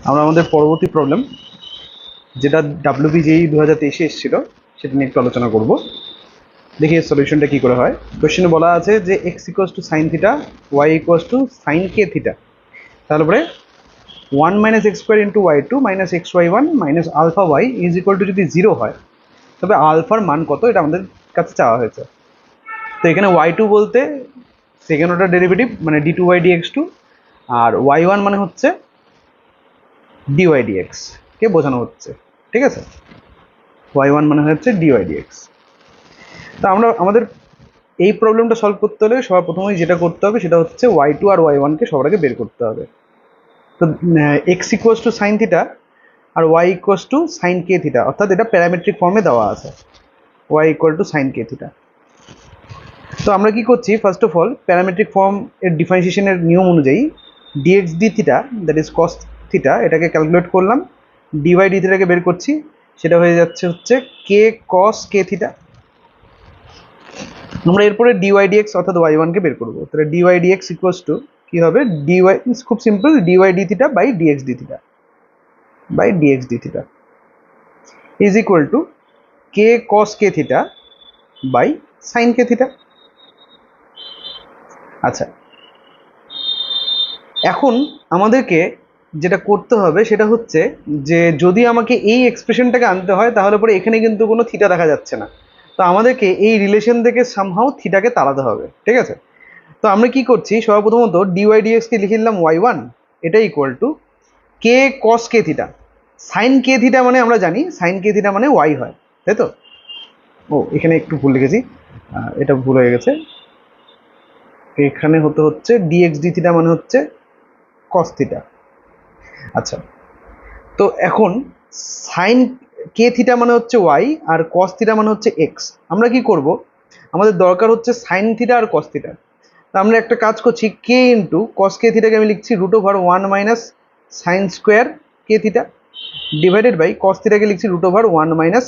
আমরা আমাদের পরবর্তী প্রবলেম, যেটা WBJEE 2023-এ এসেছিল, সেটা নিয়ে একটু আলোচনা করব। দেখি এর সলিউশনটা কী করে হয়। কোয়েশ্চেনে বলা আছে যে x equals to sine theta, y equals to sine k theta. তারপরে 1 minus x square into y2 minus x y one minus alpha y is equal to যদি 0 হয়, তবে আলফার মান কত এটা আমাদের কাছে চাওয়া হয়েছে। তো এখানে y2 বলতে সেকেন্ড অর্ডার ডেরিভেটিভ মানে d2y dx2, আর y1 মানে হচ্ছে dy dx কে বোঝানো হচ্ছে। ঠিক আছে, y1 মানে হচ্ছে dy dx। তা আমরা আমাদের এই প্রবলেমটা সলভ করতে হলে সবার প্রথমেই যেটা করতে হবে সেটা হচ্ছে y2 আর y1 কে সবার আগে বের করতে হবে। তো x equals to sine theta আর y equals to sine k theta, অর্থাৎ এটা প্যারামেট্রিক ফর্মে দেওয়া আছে, y equal to sine k theta. তো আমরা কি করছি, first of all parametric form এর ডিফারেন্সিয়েশনের নিয়ম অনুযায়ী dx d theta that is cos theta এটাকে ক্যালকুলেট করলাম, dy d থিটাকে বের করছি, সেটা হয়ে যাচ্ছে হচ্ছে কে কস কে থিটা। আমরা এরপরে dy dx অর্থাৎ y1 কে বের করবো। তাহলে dy dx ইকুয়ালস টু কি হবে, dy খুব simple, dy d theta by dx d theta by dx d theta is equal to k cos k theta by sine k theta. আচ্ছা, এখন আমাদেরকে যেটা করতে হবে সেটা হচ্ছে যে যদি আমাকে এই এক্সপ্রেশনটাকে আনতে হয় তাহলে পরে এখানে কিন্তু কোনো থিটা দেখা যাচ্ছে না, তো আমাদেরকে এই রিলেশন থেকে সামহাও থিটাকে তাড়াতে হবে। ঠিক আছে, তো আমরা কি করছি, সর্বপ্রথমত ডিওয়াই ডিএক্স কে লিখে নিলাম y1, এটা equal to k cos k theta. Sine k theta মানে আমরা জানি সাইন কে থিটা মানে y হয়, তাই তো? ও এখানে একটু ভুল লিখেছি, এটা ভুল হয়ে গেছে, এখানে হচ্ছে ডিএক্স ডি থিটা মানে হচ্ছে কস থিটা। আচ্ছা, তো এখন সাইন কে থিটা মানে হচ্ছে ওয়াই আর কস থিটা মানে হচ্ছে এক্স। আমরা কি করব, আমাদের দরকার হচ্ছে সাইন থিটা আর কস থিটা। তা আমরা একটা কাজ করছি, কে ইন্টু কস কে থিটাকে আমি লিখছি root over 1 minus sine square k theta divided by cos থিটাকে লিখছি root over 1 minus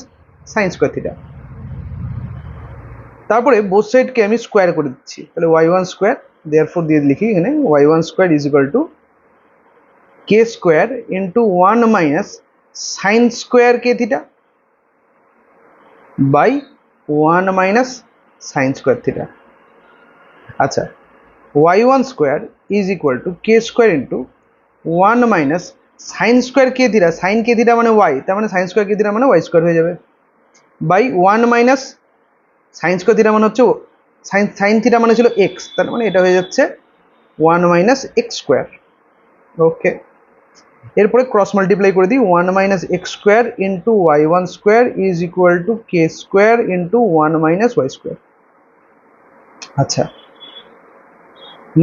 sine square theta. তারপরে বোথ সাইডকে আমি স্কোয়ার করে দিচ্ছি, তাহলে y1 স্কোয়ার, দেয়ারফর দিয়ে লিখি এখানে y1 square is equal to k square into 1 minus sine square k theta by 1 minus sine square theta. আচ্ছা, y1 square is equal to k square into 1 minus sine square k theta, sine k theta মানে y, তার মানে sine square k theta মানে y square হয়ে যাবে, by 1 minus sine square theta মানে হচ্ছে sine theta মানে ছিল x, তার মানে এটা হয়ে যাচ্ছে 1 মাইনাস এক্স স্কোয়ার। ওকে, এরপরে ক্রস মাল্টিপ্লাই করে দিই, 1 minus x square into y1 square is equal to k square into 1 minus y square. আচ্ছা,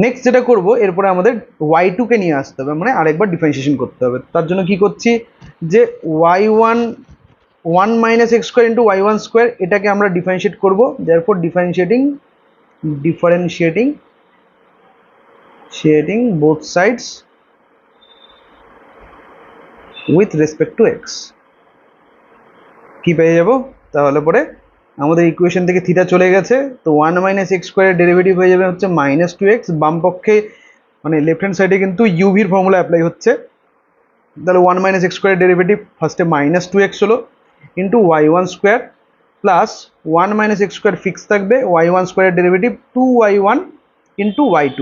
নেক্সট যেটা করব, এরপরে আমাদের y2 কে নিয়ে আসতে হবে, মানে আরেকবার ডিফারেন্সিয়েশন করতে হবে। তার জন্য কি করছি, যে y1 1 minus x square into y1 square এটাকে আমরা ডিফারেন্সিয়েট করবো, therefore differentiating both sides with respect to x. কি পেয়ে যাব, তাহলে পরে আমাদের ইকুয়েশন থেকে থিটা চলে গেছে, তো 1 মাইনাস এক্স স্কোয়ারের ডেরিভেটিভ হয়ে যাবে হচ্ছে মাইনাস 2x, বাম পক্ষে মানে লেফট হ্যান্ড সাইডে কিন্তু ইউভির ফর্মুলা অ্যাপ্লাই হচ্ছে, তাহলে 1 মাইনাস এক্স স্কোয়ারের ডেরিভেটিভ ফার্স্টে মাইনাস 2x হলো into y1 square plus 1 minus x square fix থাকবে, y1 স্কোয়ারের derivative 2y1 into y2,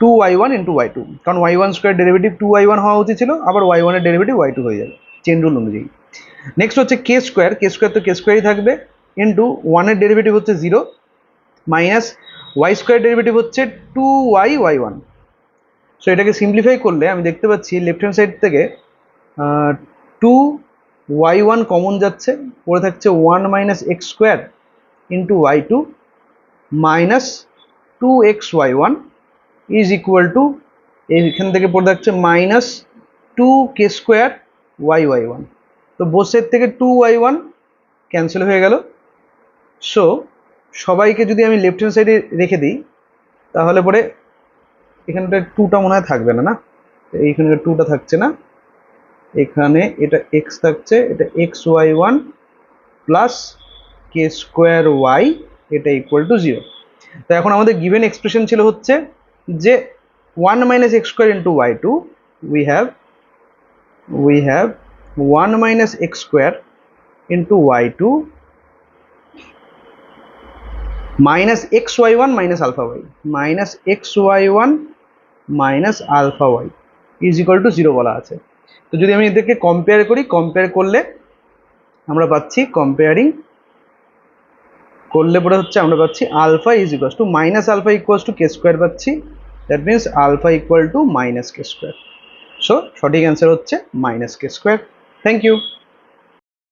2y1 into y2, কারণ y1 স্কোয়ার ডেরিভেটিভ 2y1 হওয়া উচিত ছিল, আবার y1 এর ডেরিভেটিভ y2 হয়ে যাবে চেন রুল অনুযায়ী। নেক্সট হচ্ছে কে স্কোয়ার, কে স্কোয়ার তো কে স্কোয়ারই থাকবে, ইন্টু 1 এর ডেরিভেটিভ হচ্ছে 0 মাইনাস ওয়াই স্কোয়ার ডেরিভেটিভ হচ্ছে 2y1। সো এটাকে সিম্পলিফাই করলে আমি দেখতে পাচ্ছি লেফট হ্যান্ড সাইড থেকে 2y1 কমন যাচ্ছে, পড়ে থাকছে 1 minus x square into y2 minus 2xy1 is equal two, এইখান থেকে পড়ে থাকছে মাইনাস 2k স্কোয়ার y1। তো বোথ সাইড থেকে 2y1 ক্যান্সেল হয়ে গেল। সো সবাইকে যদি আমি লেফট হ্যান্ড সাইডে রেখে দিই তাহলে পরে এখানটা 2টা মনে হয় থাকবে না, না এইখানে 2টা থাকছে না, এখানে এটা x থাকছে, এটা xy1 প্লাস কে স্কোয়ার ওয়াই, এটা ইকুয়াল টু 0। তো এখন আমাদের গিভেন এক্সপ্রেশন ছিল হচ্ছে যে 1 minus x square into y2 we have we have 1 minus x square into y2 minus xy1 minus alpha y minus xy1 minus alpha y is equal to 0 বলা আছে। তো যদি আমি এদেরকে কম্পেয়ার করি, কম্পেয়ার করলে আমরা পাচ্ছি, কম্পেয়ারিং করলে পরে হচ্ছে আমরা পাচ্ছি alpha is equal to minus alpha equal to k square পাচ্ছি, that means alpha equal to minus k square. So সঠিক অ্যান্সার হচ্ছে minus k square. Thank you.